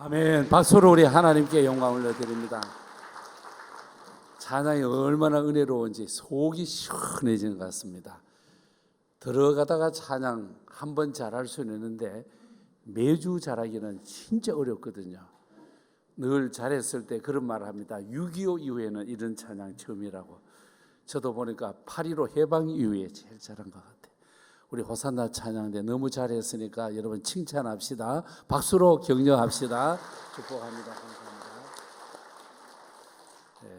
아멘. 박수로 우리 하나님께 영광 올려드립니다. 찬양이 얼마나 은혜로운지 속이 시원해지는 것 같습니다. 들어가다가 찬양 한 번 잘할 수는 있는데 매주 잘하기는 진짜 어렵거든요. 늘 잘했을 때 그런 말을 합니다. 6.25 이후에는 이런 찬양 처음이라고. 저도 보니까 8.15 해방 이후에 제일 잘한 것 같아요. 우리 호산나 찬양대 너무 잘했으니까 여러분 칭찬합시다. 박수로 격려합시다. 축복합니다. 감사합니다.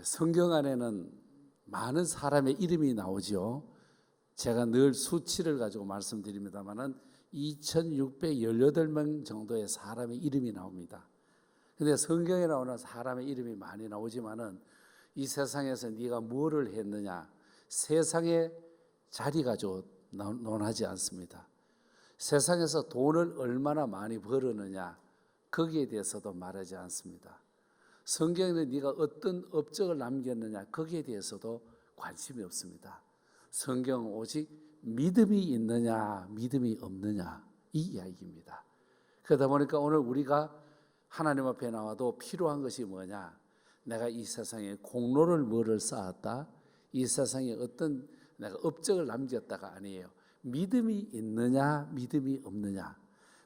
성경 안에는 많은 사람의 이름이 나오죠. 제가 늘 수치를 가지고 말씀드립니다만은 2618명 정도의 사람의 이름이 나옵니다. 근데 성경에 나오는 사람의 이름이 많이 나오지만은 이 세상에서 네가 뭐를 했느냐, 세상의 자리 가지고 논하지 않습니다. 세상에서 돈을 얼마나 많이 벌었느냐, 거기에 대해서도 말하지 않습니다. 성경에는 네가 어떤 업적을 남겼느냐, 거기에 대해서도 관심이 없습니다. 성경은 오직 믿음이 있느냐, 믿음이 없느냐, 이 이야기입니다. 그러다 보니까 오늘 우리가 하나님 앞에 나와도 필요한 것이 뭐냐, 내가 이 세상에 공로를 뭐를 쌓았다, 이 세상에 어떤 내가 업적을 남겼다가 아니에요. 믿음이 있느냐, 믿음이 없느냐.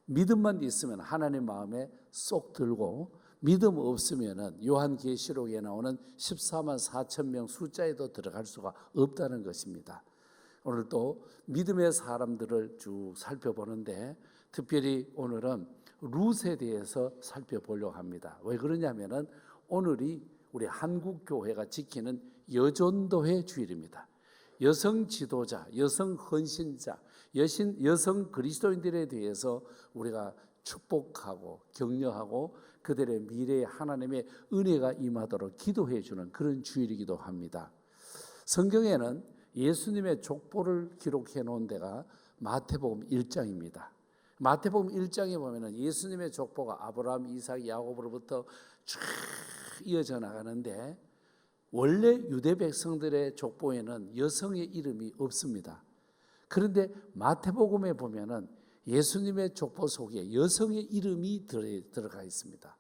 믿음만 있으면 하나님 마음에 쏙 들고, 믿음 없으면은 요한계시록에 나오는 14만 4천 명 숫자에도 들어갈 수가 없다는 것입니다. 오늘 또 믿음의 사람들을 쭉 살펴보는데 특별히 오늘은 룻에 대해서 살펴보려고 합니다. 왜 그러냐면은 오늘이 우리 한국교회가 지키는 여전도회 주일입니다. 여성 지도자, 여성 헌신자, 여성 그리스도인들에 대해서 우리가 축복하고 격려하고 그들의 미래에 하나님의 은혜가 임하도록 기도해 주는 그런 주일이기도 합니다. 성경에는 예수님의 족보를 기록해 놓은 데가 마태복음 1장입니다. 마태복음 1장에 보면은 예수님의 족보가 아브라함, 이삭, 야곱으로부터 쭉 이어져 나가는데 원래 유대 백성들의 족보에는 여성의 이름이 없습니다. 그런데 마태복음에 보면은 예수님의 족보 속에 여성의 이름이 들어가 있습니다.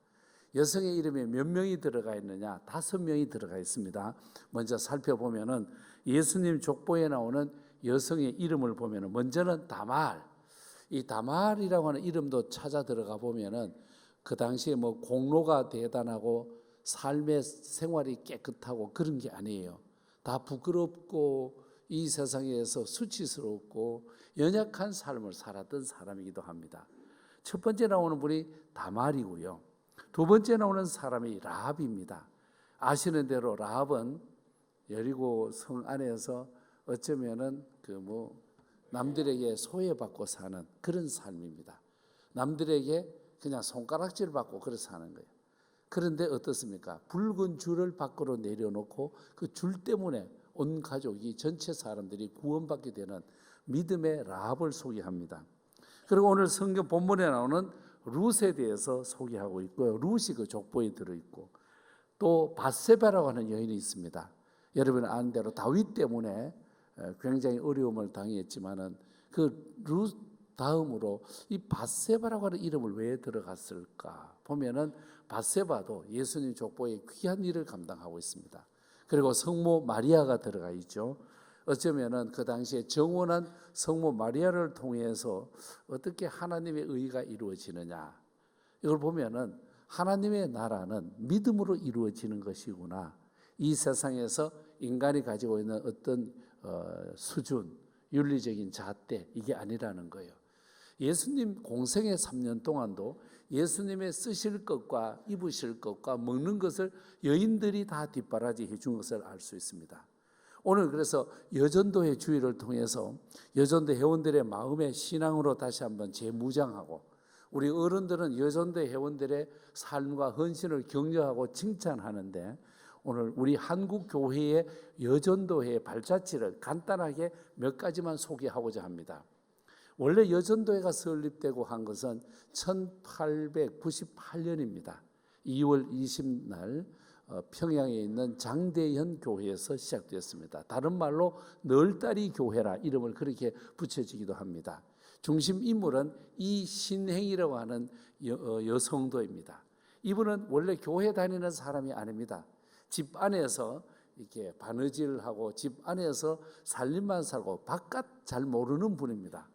여성의 이름에 몇 명이 들어가 있느냐? 5명이 들어가 있습니다. 먼저 살펴보면은 예수님 족보에 나오는 여성의 이름을 보면은 먼저는 다말. 이 다말이라고 하는 이름도 찾아 들어가 보면은 그 당시에 뭐 공로가 대단하고 삶의 생활이 깨끗하고 그런 게 아니에요. 다 부끄럽고 이 세상에서 수치스럽고 연약한 삶을 살았던 사람이기도 합니다. 첫 번째 나오는 분이 다말이고요. 두 번째 나오는 사람이 라합입니다. 아시는 대로 라합은 여리고 성 안에서 어쩌면은 남들에게 소외받고 사는 그런 삶입니다. 남들에게 그냥 손가락질 받고 그래서 사는 거예요. 그런데 어떻습니까? 붉은 줄을 밖으로 내려놓고 그 줄 때문에 온 가족이 전체 사람들이 구원받게 되는 믿음의 라합을 소개합니다. 그리고 오늘 성경 본문에 나오는 룻에 대해서 소개하고 있고요. 룻이 그 족보에 들어있고 또 밧세바라고 하는 여인이 있습니다. 여러분 아는 대로 다윗 때문에 굉장히 어려움을 당했지만은 그 룻 다음으로 이 밧세바라고 하는 이름을 왜 들어갔을까 보면은 밧세바도 예수님 족보에 귀한 일을 감당하고 있습니다. 그리고 성모 마리아가 들어가 있죠. 어쩌면은 그 당시에 정원한 성모 마리아를 통해서 어떻게 하나님의 의가 이루어지느냐, 이걸 보면은 하나님의 나라는 믿음으로 이루어지는 것이구나. 이 세상에서 인간이 가지고 있는 어떤 수준, 윤리적인 잣대, 이게 아니라는 거예요. 예수님 공생의 3년 동안도 예수님의 쓰실 것과 입으실 것과 먹는 것을 여인들이 다 뒷바라지 해준 것을 알 수 있습니다. 오늘 그래서 여전도의 주의를 통해서 여전도 회원들의 마음의 신앙으로 다시 한번 재무장하고, 우리 어른들은 여전도 회원들의 삶과 헌신을 격려하고 칭찬하는데 오늘 우리 한국교회의 여전도회의 발자취를 간단하게 몇 가지만 소개하고자 합니다. 원래 여전도회가 설립되고 한 것은 1898년입니다. 2월 20날 평양에 있는 장대현 교회에서 시작되었습니다. 다른 말로 널다리 교회라 이름을 그렇게 붙여지기도 합니다. 중심 인물은 이신행이라고 하는 여성도입니다. 이분은 원래 교회 다니는 사람이 아닙니다. 집 안에서 이렇게 바느질하고 집 안에서 살림만 살고 바깥 잘 모르는 분입니다.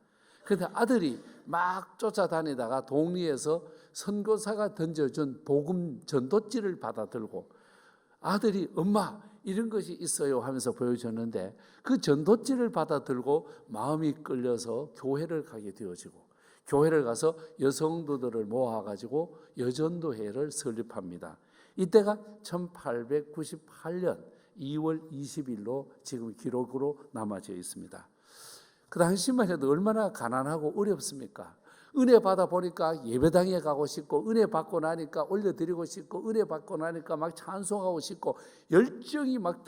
그런데 아들이 막 쫓아다니다가 동리에서 선교사가 던져준 복음 전도지를 받아 들고 아들이 엄마 이런 것이 있어요 하면서 보여줬는데 그 전도지를 받아 들고 마음이 끌려서 교회를 가게 되어지고 교회를 가서 여성도들을 모아가지고 여전도회를 설립합니다. 이때가 1898년 2월 20일로 지금 기록으로 남아져 있습니다. 그 당시만 해도 얼마나 가난하고 어렵습니까? 은혜 받아 보니까 예배당에 가고 싶고 은혜 받고 나니까 올려드리고 싶고 은혜 받고 나니까 막 찬송하고 싶고 열정이 막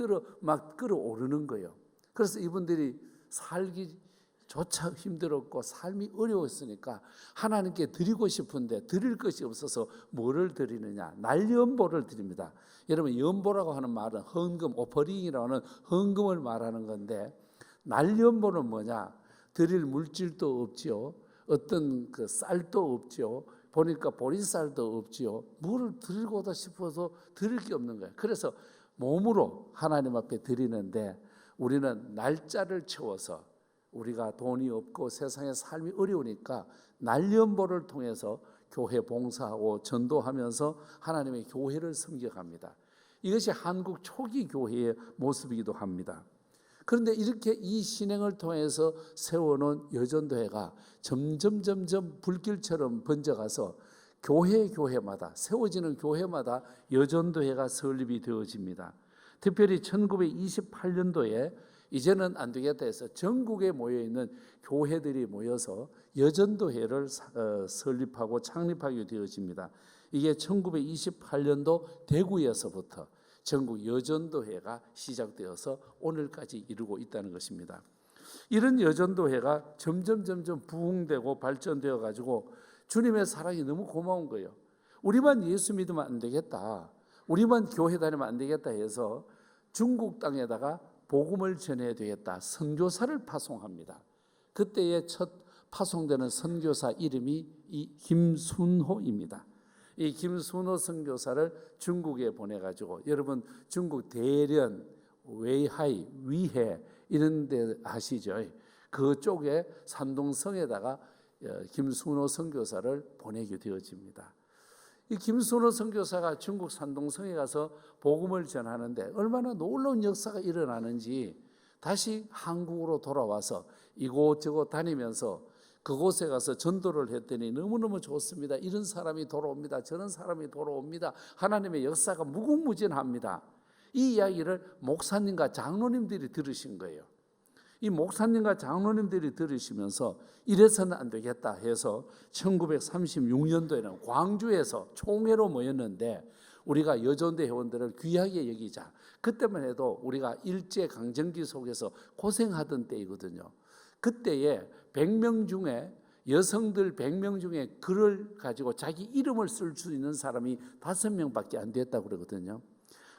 끌어오르는 거예요. 그래서 이분들이 살기조차 힘들었고 삶이 어려웠으니까 하나님께 드리고 싶은데 드릴 것이 없어서 뭐를 드리느냐? 날연보를 드립니다. 여러분 연보라고 하는 말은 헌금, 오퍼링이라고 하는 헌금을 말하는 건데 날연보는 뭐냐? 드릴 물질도 없지요. 어떤 그 쌀도 없지요. 보니까 보리쌀도 없지요. 물을 드리고다 싶어서 드릴 게 없는 거예요. 그래서 몸으로 하나님 앞에 드리는데 우리는 날짜를 채워서 우리가 돈이 없고 세상에 삶이 어려우니까 날연보를 통해서 교회 봉사하고 전도하면서 하나님의 교회를 섬겨갑니다. 이것이 한국 초기 교회의 모습이기도 합니다. 그런데 이렇게 이 신행을 통해서 세워놓은 여전도회가 점점 불길처럼 번져가서 교회마다 세워지는 교회마다 여전도회가 설립이 되어집니다. 특별히 1928년도에 이제는 안 되겠다 해서 전국에 모여있는 교회들이 모여서 여전도회를 설립하고 창립하게 되어집니다. 이게 1928년도 대구에서부터 전국 여전도회가 시작되어서 오늘까지 이루고 있다는 것입니다. 이런 여전도회가 점점 부흥되고 발전되어 가지고 주님의 사랑이 너무 고마운 거예요. 우리만 예수 믿으면 안 되겠다. 우리만 교회 다니면 안 되겠다 해서 중국 땅에다가 복음을 전해야 되겠다. 선교사를 파송합니다. 그때의 첫 파송되는 선교사 이름이 이 김순호입니다. 이 김순호 선교사를 중국에 보내가지고 여러분 중국 대련, 웨이하이, 위해 이런 데 아시죠? 그쪽에 산동성에다가 김순호 선교사를 보내게 되어집니다. 이 김순호 선교사가 중국 산동성에 가서 복음을 전하는데 얼마나 놀라운 역사가 일어나는지 다시 한국으로 돌아와서 이곳저곳 다니면서 그곳에 가서 전도를 했더니 너무너무 좋습니다. 이런 사람이 돌아옵니다. 저런 사람이 돌아옵니다. 하나님의 역사가 무궁무진합니다. 이 이야기를 목사님과 장로님들이 들으신 거예요. 이 목사님과 장로님들이 들으시면서 이래서는 안 되겠다 해서 1936년도에는 광주에서 총회로 모였는데 우리가 여전대 회원들을 귀하게 여기자. 그때만 해도 우리가 일제강점기 속에서 고생하던 때이거든요. 그때에 100명 중에 여성들 100명 중에 글을 가지고 자기 이름을 쓸 수 있는 사람이 5명밖에 안 됐다고 그러거든요.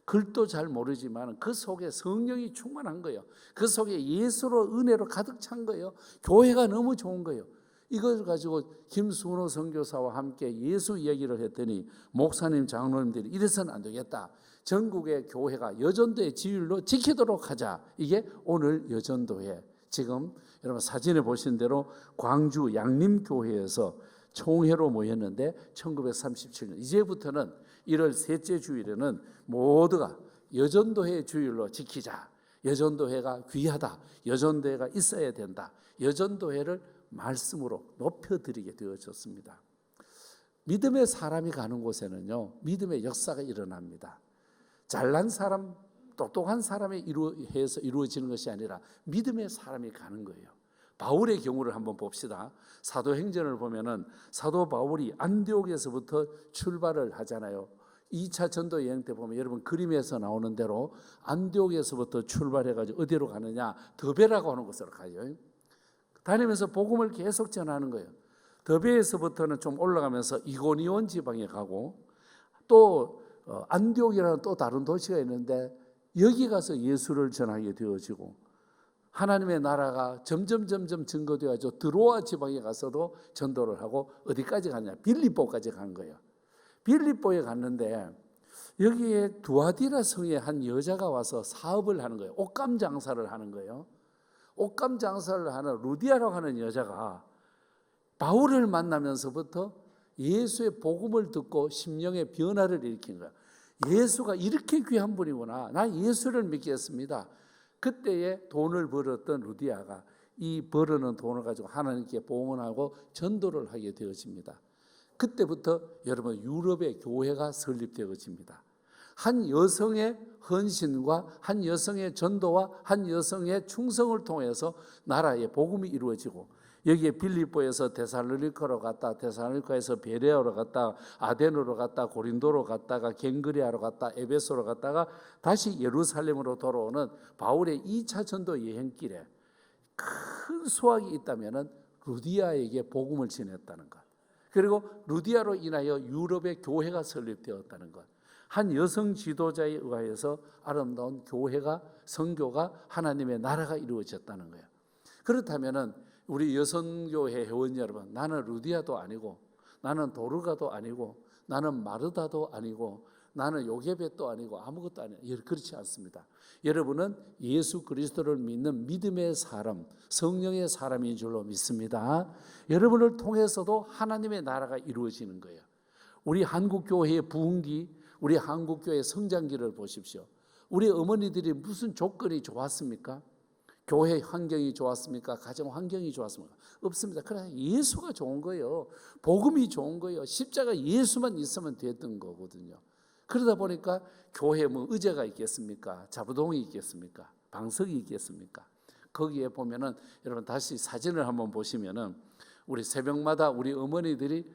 글도 잘 모르지만 그 속에 성령이 충만한 거예요. 그 속에 예수로 은혜로 가득 찬 거예요. 교회가 너무 좋은 거예요. 이걸 가지고 김순호 선교사와 함께 예수 이야기를 했더니 목사님, 장로님들이 이래서는 안 되겠다. 전국의 교회가 여전도의 지율로 지키도록 하자. 이게 오늘 여전도회. 지금 여러분 사진에 보신 대로 광주 양림교회에서 총회로 모였는데 1937년 이제부터는 1월 셋째 주일에는 모두가 여전도회 주일로 지키자. 여전도회가 귀하다. 여전도회가 있어야 된다. 여전도회를 말씀으로 높여드리게 되어졌습니다. 믿음의 사람이 가는 곳에는요 믿음의 역사가 일어납니다. 잘난 사람, 똑똑한 사람에 의해서 이루어지는 것이 아니라 믿음의 사람이 가는 거예요. 바울의 경우를 한번 봅시다. 사도행전을 보면은 사도 바울이 안디옥에서부터 출발을 하잖아요. 2차 전도 여행 때 보면 여러분 그림에서 나오는 대로 안디옥에서부터 출발해가지고 어디로 가느냐? 더베라고 하는 곳으로 가요. 다니면서 복음을 계속 전하는 거예요. 더베에서부터는 좀 올라가면서 이고니온 지방에 가고 또 안디옥이라는 또 다른 도시가 있는데 여기 가서 예수를 전하게 되어지고 하나님의 나라가 점점 증거되어서 드로아 지방에 가서도 전도를 하고 어디까지 가냐? 빌립보까지 간 거예요. 빌립보에 갔는데 여기에 두아디라 성에 한 여자가 와서 사업을 하는 거예요. 옷감 장사를 하는 거예요. 옷감 장사를 하는 루디아라고 하는 여자가 바울을 만나면서부터 예수의 복음을 듣고 심령의 변화를 일으킨 거야. 예수가 이렇게 귀한 분이구나. 나 예수를 믿겠습니다. 그때에 돈을 벌었던 루디아가 이 벌어놓은 돈을 가지고 하나님께 봉헌하고 전도를 하게 되어집니다. 그때부터 여러분 유럽의 교회가 설립되어집니다. 한 여성의 헌신과 한 여성의 전도와 한 여성의 충성을 통해서 나라의 복음이 이루어지고, 여기에 빌립보에서 데살로니가로 갔다, 데살로니가에서 베레아로 갔다, 아덴으로 갔다, 고린도로 갔다가 겐그리아로 갔다, 에베소로 갔다가 다시 예루살렘으로 돌아오는 바울의 2차 전도 여행길에 큰 수확이 있다면 루디아에게 복음을 전했다는 것, 그리고 루디아로 인하여 유럽의 교회가 설립되었다는 것, 한 여성 지도자에 의하여서 아름다운 교회가, 선교가, 하나님의 나라가 이루어졌다는 거예요. 그렇다면 우리 여성교회 회원 여러분, 나는 루디아도 아니고, 나는 도르가도 아니고, 나는 마르다도 아니고, 나는 요게벳도 아니고 아무것도 아니에요. 그렇지 않습니다. 여러분은 예수 그리스도를 믿는 믿음의 사람, 성령의 사람인 줄로 믿습니다. 여러분을 통해서도 하나님의 나라가 이루어지는 거예요. 우리 한국교회의 부흥기, 우리 한국교회의 성장기를 보십시오. 우리 어머니들이 무슨 조건이 좋았습니까? 교회 환경이 좋았습니까? 가정 환경이 좋았습니까? 없습니다. 그러나 예수가 좋은 거예요. 복음이 좋은 거예요. 십자가 예수만 있으면 됐던 거거든요. 그러다 보니까 교회에 뭐 의자가 있겠습니까? 자부동이 있겠습니까? 방석이 있겠습니까? 거기에 보면은 여러분 다시 사진을 한번 보시면은 우리 새벽마다 우리 어머니들이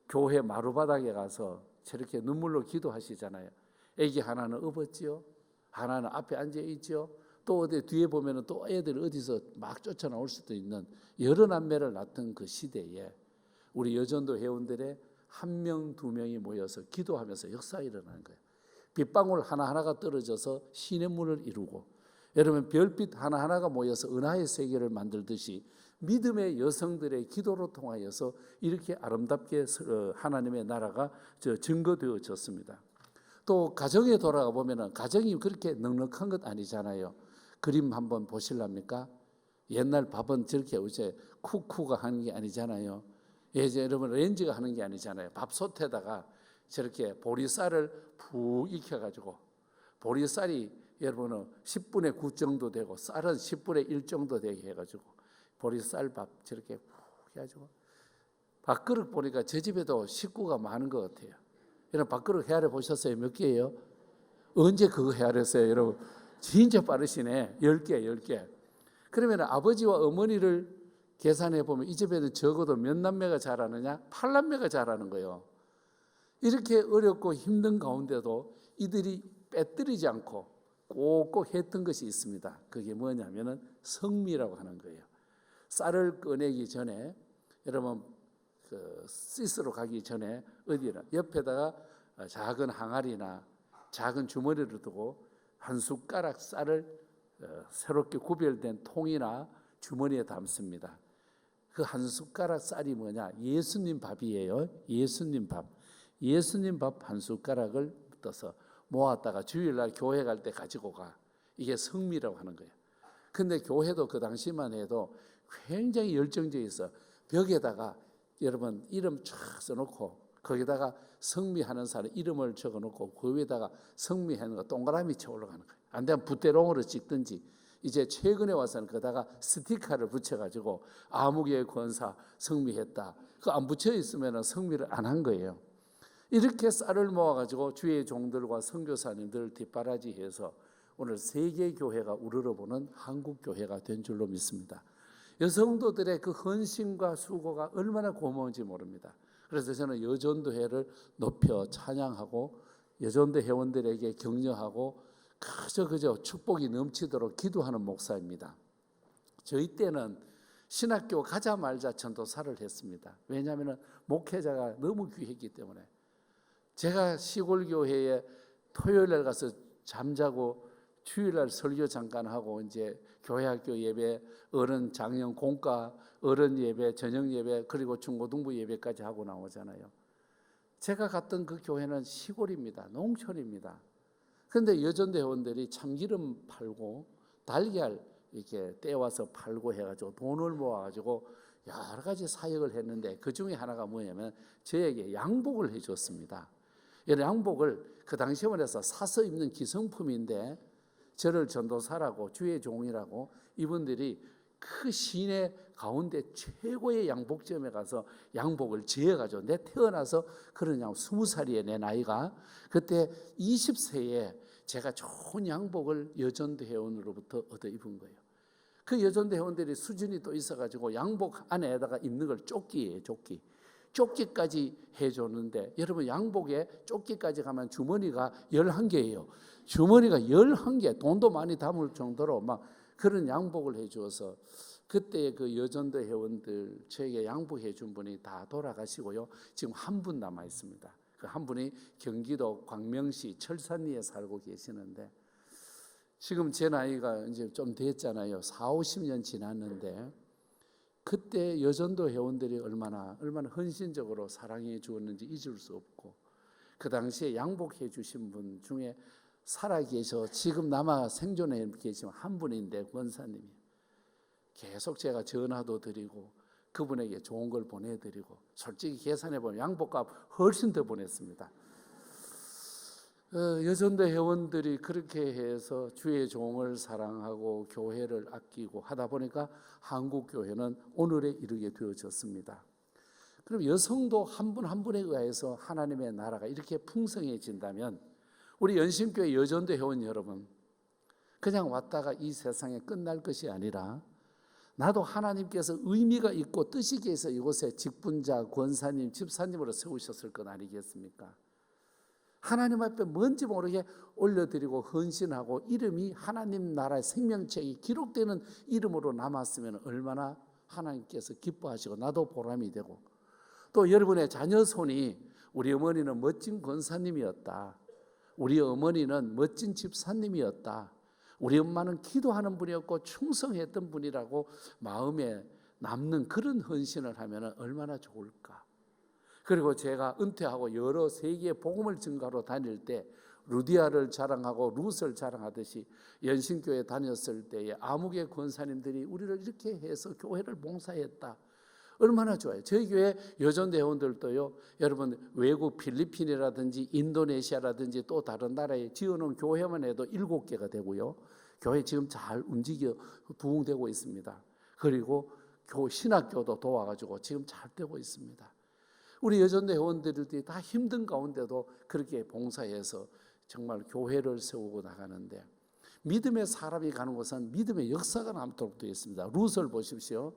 교회 마루바닥에 가서 저렇게 눈물로 기도하시잖아요. 애기 하나는 업었지요. 하나는 앞에 앉아 있지요. 또 어디 뒤에 보면은 또 애들 어디서 막 쫓아나올 수도 있는 여러 남매를 낳던 그 시대에 우리 여전도 회원들의 한 명, 두 명이 모여서 기도하면서 역사가 일어나는 거예요. 빗방울 하나하나가 떨어져서 신의 문을 이루고, 여러분 별빛 하나하나가 모여서 은하의 세계를 만들듯이 믿음의 여성들의 기도로 통하여서 이렇게 아름답게 하나님의 나라가 증거되어졌습니다. 또 가정에 돌아가 보면은 가정이 그렇게 넉넉한 것 아니잖아요. 그림 한번 보실랍니까? 옛날 밥은 저렇게 이제 쿠쿠가 하는 게 아니잖아요. 예전 여러분 렌즈가 하는 게 아니잖아요. 밥솥에다가 저렇게 보리쌀을 푹 익혀가지고, 보리쌀이 여러분은 10분의 9 정도 되고 쌀은 10분의 1 정도 되게 해가지고 보리쌀밥 저렇게 푹 해가지고, 밥그릇 보니까 저 집에도 식구가 많은 것 같아요. 여러분 밥그릇 헤아려 보셨어요? 몇 개예요? 언제 그거 헤아렸어요? 여러분 진짜 빠르시네. 10개, 10개. 그러면 아버지와 어머니를 계산해 보면 이 집에는 적어도 몇 남매가 자라느냐? 8남매가 자라는 거예요. 이렇게 어렵고 힘든 가운데도 이들이 빼뜨리지 않고 꼭꼭 했던 것이 있습니다. 그게 뭐냐면은 성미라고 하는 거예요. 쌀을 꺼내기 전에 여러분 그 씻으러 가기 전에 어디나 옆에다가 작은 항아리나 작은 주머니를 두고 한 숟가락 쌀을 새롭게 구별된 통이나 주머니에 담습니다. 그 한 숟가락 쌀이 뭐냐? 예수님 밥이에요. 예수님 밥. 예수님 밥 한 숟가락을 떠서 모았다가 주일날 교회 갈 때 가지고 가. 이게 성미라고 하는 거예요. 근데 교회도 그 당시만 해도 굉장히 열정적이 있어. 벽에다가 여러분 이름 쫙 써놓고 거기다가 성미하는 사람 이름을 적어놓고 그 위에다가 성미하는 거 동그라미 쳐 올라가는 거예요. 안 되면 붓대롱으로 찍든지. 이제 최근에 와서는 거기다가 스티커를 붙여가지고 아무개의 권사 성미했다. 그 안 붙여 있으면 성미를 안 한 거예요. 이렇게 쌀을 모아가지고 주의 종들과 선교사님들 뒷바라지해서 오늘 세계 교회가 우러러보는 한국 교회가 된 줄로 믿습니다. 여성도들의 그 헌신과 수고가 얼마나 고마운지 모릅니다. 그래서 저는 여전도회를 높여 찬양하고 여전도 회원들에게 격려하고 그저 축복이 넘치도록 기도하는 목사입니다. 저희 때는 신학교 가자 말자 전도사를 했습니다. 왜냐하면 목회자가 너무 귀했기 때문에. 제가 시골교회에 토요일날 가서 잠자고 주일날 설교 잠깐 하고 이제 교회학교 예배, 어른 장년 공과, 어른 예배, 저녁 예배, 그리고 중고등부 예배까지 하고 나오잖아요. 제가 갔던 그 교회는 시골입니다. 농촌입니다. 그런데 여전대 회원들이 참기름 팔고 달걀 이렇게 떼와서 팔고 해가지고 돈을 모아가지고 여러 가지 사역을 했는데 그 중에 하나가 뭐냐면 저에게 양복을 해줬습니다. 이 양복을 그 당시에 말해서 사서 입는 기성품인데 저를 전도사라고 주의 종이라고 이분들이 그 시내 가운데 최고의 양복점에 가서 양복을 지어가지고 내 태어나서 그런 양 20살이에요. 내 나이가. 그때 20세에 제가 좋은 양복을 여전대 회원으로부터 얻어 입은 거예요. 그 여전대 회원들이 수준이 또 있어가지고 양복 안에다가 입는 걸 조끼예요. 조끼까지 해줬는데 여러분 양복에 조끼까지 가면 주머니가 11개예요. 주머니가 11개, 돈도 많이 담을 정도로 막 그런 양복을 해주어서 그때 그 여전대 회원들 저에게 양복해 준 분이 다 돌아가시고요. 지금 한 분 남아 있습니다. 그 한 분이 경기도 광명시 철산리에 살고 계시는데 지금 제 나이가 이제 좀 됐잖아요. 40-50년 지났는데 그때 여전도 회원들이 얼마나 헌신적으로 사랑해 주었는지 잊을 수 없고 그 당시에 양복해 주신 분 중에 살아계셔 지금 남아 생존해 계시면 한 분인데 권사님이 계속 제가 전화도 드리고 그분에게 좋은 걸 보내드리고 솔직히 계산해 보면 양복값 훨씬 더 보냈습니다. 여전대 회원들이 그렇게 해서 주의 종을 사랑하고 교회를 아끼고 하다 보니까 한국 교회는 오늘에 이르게 되어졌습니다. 그럼 여성도 한 분 한 분에 의해서 하나님의 나라가 이렇게 풍성해진다면 우리 연심교회 여전대 회원 여러분 그냥 왔다가 이 세상에 끝날 것이 아니라 나도 하나님께서 의미가 있고 뜻이 있어 이곳에 직분자, 권사님, 집사님으로 세우셨을 것 아니겠습니까? 하나님 앞에 뭔지 모르게 올려드리고 헌신하고 이름이 하나님 나라의 생명책이 기록되는 이름으로 남았으면 얼마나 하나님께서 기뻐하시고 나도 보람이 되고 또 여러분의 자녀 손이 우리 어머니는 멋진 권사님이었다. 우리 어머니는 멋진 집사님이었다. 우리 엄마는 기도하는 분이었고 충성했던 분이라고 마음에 남는 그런 헌신을 하면 얼마나 좋을까. 그리고 제가 은퇴하고 여러 세계의 복음을 증가로 다닐 때 루디아를 자랑하고 룻을 자랑하듯이 연신교회 다녔을 때에 아무개 권사님들이 우리를 이렇게 해서 교회를 봉사했다. 얼마나 좋아요. 저희 교회 여전대 회원들도요. 여러분 외국 필리핀이라든지 인도네시아라든지 또 다른 나라에 지어놓은 교회만 해도 7개가 되고요. 교회 지금 잘 움직여 부흥되고 있습니다. 그리고 신학교도 도와가지고 지금 잘 되고 있습니다. 우리 여전대 회원들이 다 힘든 가운데도 그렇게 봉사해서 정말 교회를 세우고 나가는데 믿음의 사람이 가는 곳은 믿음의 역사가 남도록 되어 있습니다. 룻을 보십시오.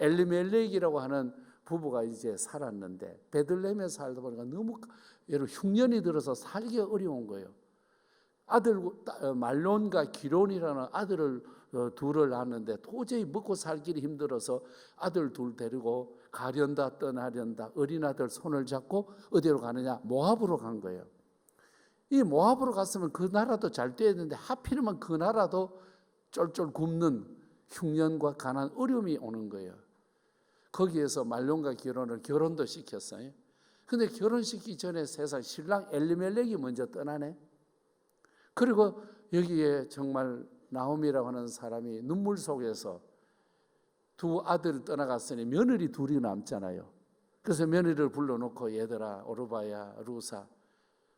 엘리멜렉이라고 하는 부부가 이제 살았는데 베들레헴에 살다 보니까 너무 여러분 흉년이 들어서 살기가 어려운 거예요. 아들 말론과 기론이라는 아들을 둘을 낳았는데 도저히 먹고 살기를 힘들어서 아들 둘 데리고 가련다 떠나련다 어린 아들 손을 잡고 어디로 가느냐 모압으로 간 거예요. 이 모압으로 갔으면 그 나라도 잘 되었는데 하필이면 그 나라도 쫄쫄 굶는 흉년과 가난 어려움이 오는 거예요. 거기에서 말론과 기론을 결혼도 시켰어요. 근데 결혼시키기 전에 세상 신랑 엘리멜렉이 먼저 떠나네. 그리고 여기에 정말 나오미라고 하는 사람이 눈물 속에서 두 아들을 떠나갔으니 며느리 둘이 남잖아요. 그래서 며느리를 불러놓고 얘들아 오르바야 루사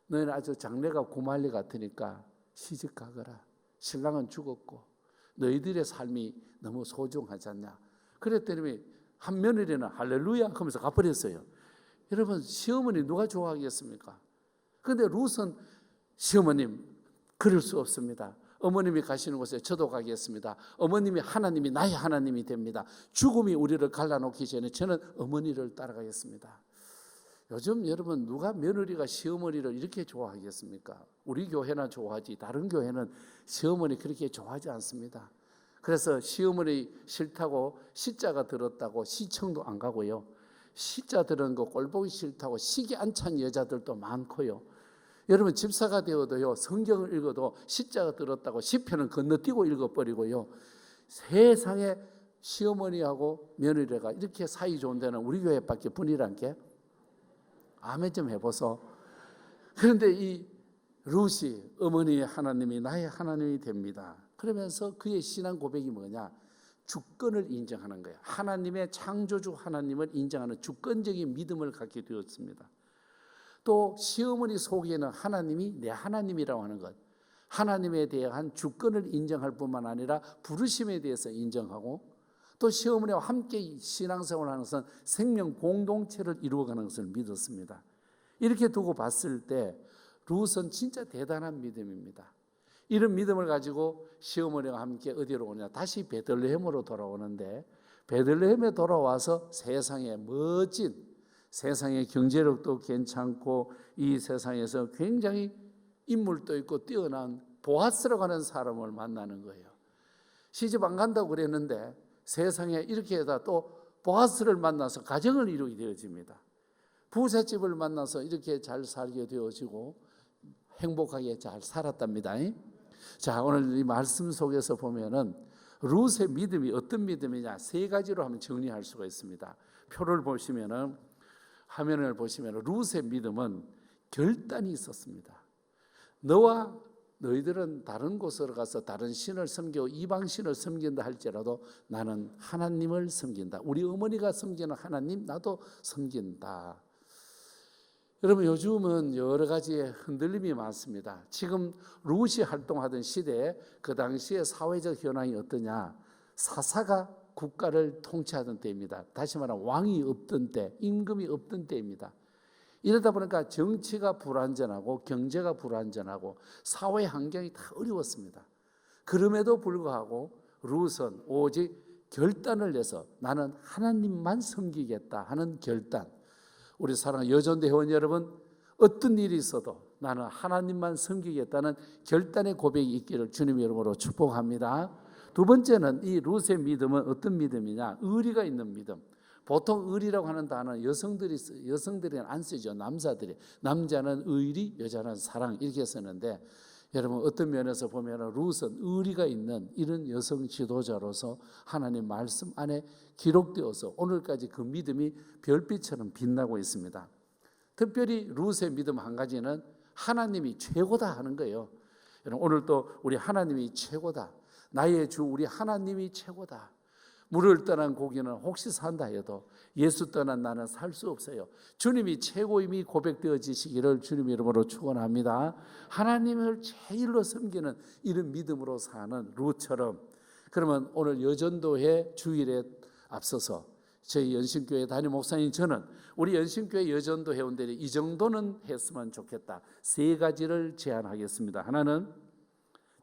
너희는 아주 장래가 고말리 같으니까 시집가거라. 신랑은 죽었고 너희들의 삶이 너무 소중하지 않냐. 그랬더니 한 며느리는 할렐루야 하면서 가버렸어요. 여러분 시어머니 누가 좋아하겠습니까? 그런데 룻은 시어머님 그럴 수 없습니다. 어머님이 가시는 곳에 저도 가겠습니다. 어머님이 하나님이 나의 하나님이 됩니다. 죽음이 우리를 갈라놓기 전에 저는 어머니를 따라가겠습니다. 요즘 여러분 누가 며느리가 시어머니를 이렇게 좋아하겠습니까? 우리 교회나 좋아하지 다른 교회는 시어머니 그렇게 좋아하지 않습니다. 그래서 시어머니 싫다고 시자가 들었다고 시청도 안 가고요. 시자 들은 거 꼴보기 싫다고 시기 안 찬 여자들도 많고요. 여러분 집사가 되어도요 성경을 읽어도 시자가 들었다고 시편은 건너뛰고 읽어버리고요. 세상에 시어머니하고 며느리가 이렇게 사이 좋은 데는 우리 교회밖에 분이란 게 아멘 좀 해보소. 그런데 이 룻이 어머니의 하나님이 나의 하나님이 됩니다. 그러면서 그의 신앙 고백이 뭐냐? 주권을 인정하는 거예요. 하나님의 창조주 하나님을 인정하는 주권적인 믿음을 갖게 되었습니다. 또 시어머니 속에는 하나님이 내 하나님이라고 하는 것, 하나님에 대한 주권을 인정할 뿐만 아니라 부르심에 대해서 인정하고, 또 시어머니와 함께 신앙생활을 하는 것은 생명 공동체를 이루어가는 것을 믿었습니다. 이렇게 두고 봤을 때 룻은 진짜 대단한 믿음입니다. 이런 믿음을 가지고 시어머니와 함께 어디로 오냐? 다시 베들레헴으로 돌아오는데, 베들레헴에 돌아와서 세상에 멋진, 세상의 경제력도 괜찮고 이 세상에서 굉장히 인물도 있고 뛰어난 보아스라고 하는 사람을 만나는 거예요. 시집 안 간다고 그랬는데 세상에 이렇게 해다 또 보아스를 만나서 가정을 이루게 되어집니다. 부잣집을 만나서 이렇게 잘 살게 되어지고 행복하게 잘 살았답니다. 자, 오늘 이 말씀 속에서 보면은 룻의 믿음이 어떤 믿음이냐, 세 가지로 한번 정리할 수가 있습니다. 표를 보시면은, 화면을 보시면은 룻의 믿음은 결단이 있었습니다. 너와 너희들은 다른 곳으로 가서 다른 신을 섬기고 이방 신을 섬긴다 할지라도 나는 하나님을 섬긴다. 우리 어머니가 섬기는 하나님 나도 섬긴다. 여러분, 요즘은 여러 가지의 흔들림이 많습니다. 지금 룻이 활동하던 시대에 그 당시의 사회적 현황이 어떠냐? 사사가 국가를 통치하던 때입니다. 다시 말하면 왕이 없던 때, 임금이 없던 때입니다. 이러다 보니까 정치가 불안전하고 경제가 불안전하고 사회 환경이 다 어려웠습니다. 그럼에도 불구하고 룻은 오직 결단을 내서 나는 하나님만 섬기겠다 하는 결단. 우리 사랑하는 여전대 회원 여러분, 어떤 일이 있어도 나는 하나님만 섬기겠다는 결단의 고백이 있기를 주님 이름으로 축복합니다. 두 번째는 이 룻의 믿음은 어떤 믿음이냐? 의리가 있는 믿음. 보통 의리라고 하는 단어는 여성들이 안 쓰죠. 남자는 의리, 여자는 사랑 이렇게 쓰는데, 여러분 어떤 면에서 보면 룻은 의리가 있는 이런 여성 지도자로서 하나님 말씀 안에 기록되어서 오늘까지 그 믿음이 별빛처럼 빛나고 있습니다. 특별히 룻의 믿음 한 가지는 하나님이 최고다 하는 거예요. 여러분, 오늘도 우리 하나님이 최고다. 나의 주 우리 하나님이 최고다. 물을 떠난 고기는 혹시 산다 해도 예수 떠난 나는 살 수 없어요. 주님이 최고임이 고백되어지시기를 주님 이름으로 축원합니다. 하나님을 제일로 섬기는 이런 믿음으로 사는 룻처럼, 그러면 오늘 여전도회 주일에 앞서서 저희 연신교회 담임 목사님, 저는 우리 연신교회 여전도 회원들이 이 정도는 했으면 좋겠다. 세 가지를 제안하겠습니다. 하나는,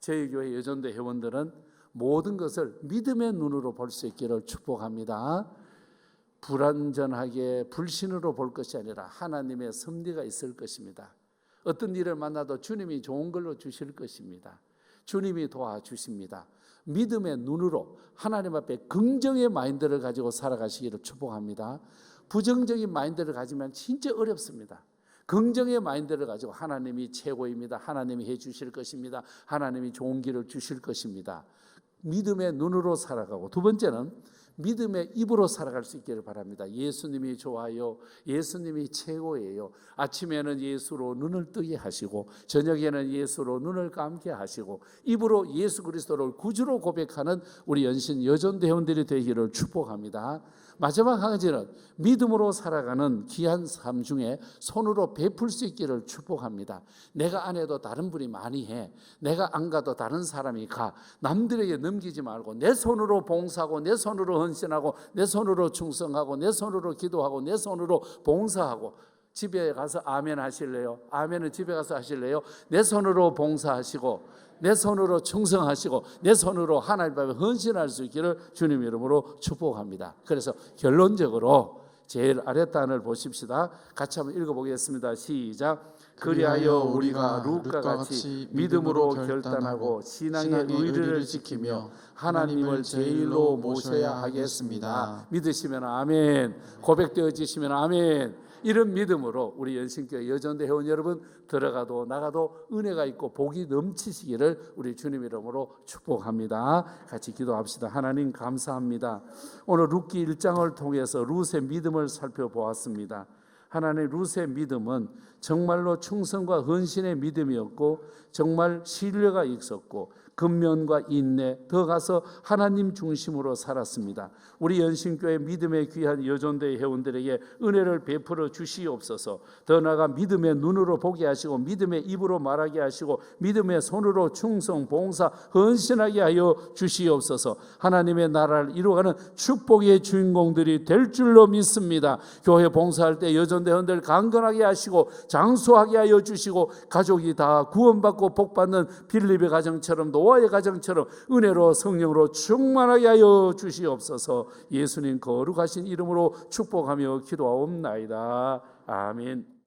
저희 교회 여전도 회원들은 모든 것을 믿음의 눈으로 볼 수 있기를 축복합니다. 불완전하게 불신으로 볼 것이 아니라 하나님의 섭리가 있을 것입니다. 어떤 일을 만나도 주님이 좋은 걸로 주실 것입니다. 주님이 도와주십니다. 믿음의 눈으로 하나님 앞에 긍정의 마인드를 가지고 살아가시기를 축복합니다. 부정적인 마인드를 가지면 진짜 어렵습니다. 긍정의 마인드를 가지고 하나님이 최고입니다. 하나님이 해주실 것입니다. 하나님이 좋은 길을 주실 것입니다. 믿음의 눈으로 살아가고, 두 번째는 믿음의 입으로 살아갈 수 있기를 바랍니다. 예수님이 좋아요. 예수님이 최고예요. 아침에는 예수로 눈을 뜨게 하시고 저녁에는 예수로 눈을 감게 하시고 입으로 예수 그리스도를 구주로 고백하는 우리 연신 여전대원들이 되기를 축복합니다. 마지막 한 가지는 믿음으로 살아가는 귀한 삶 중에 손으로 베풀 수 있기를 축복합니다. 내가 안 해도 다른 분이 많이 해. 내가 안 가도 다른 사람이 가. 남들에게 넘기지 말고 내 손으로 봉사하고 내 손으로 헌신하고 내 손으로 충성하고 내 손으로 기도하고 내 손으로 봉사하고. 집에 가서 아멘 하실래요? 아멘은 집에 가서 하실래요? 내 손으로 봉사하시고 내 손으로 충성하시고 내 손으로 하나님 앞에 헌신할 수 있기를 주님 이름으로 축복합니다. 그래서 결론적으로 제일 아랫단을 보십시다. 같이 한번 읽어보겠습니다. 시작. 그리하여 우리가 룻과 같이 믿음으로 결단하고 신앙의 의리를 지키며 하나님을 제일로 모셔야 하겠습니다. 믿으시면 아멘, 고백되어지시면 아멘. 이런 믿음으로 우리 연신교회 여전대 회원 여러분 들어가도 나가도 은혜가 있고 복이 넘치시기를 우리 주님 이름으로 축복합니다. 같이 기도합시다. 하나님 감사합니다. 오늘 룻기 1장을 통해서 룻의 믿음을 살펴보았습니다. 하나님 룻의 믿음은 정말로 충성과 헌신의 믿음이었고 정말 신뢰가 있었고 근면과 인내, 더 가서 하나님 중심으로 살았습니다. 우리 연신교회 믿음의 귀한 여존대 회원들에게 은혜를 베풀어 주시옵소서. 더 나아가 믿음의 눈으로 보게 하시고 믿음의 입으로 말하게 하시고 믿음의 손으로 충성, 봉사, 헌신하게 하여 주시옵소서. 하나님의 나라를 이루어가는 축복의 주인공들이 될 줄로 믿습니다. 교회 봉사할 때 여존대 회원들 강건하게 하시고 장수하게 하여 주시고 가족이 다 구원받고 복받는 빌립의 가정처럼 노아의 가정처럼 은혜로 성령으로 충만하게 하여 주시옵소서. 예수님 거룩하신 이름으로 축복하며 기도하옵나이다. 아멘.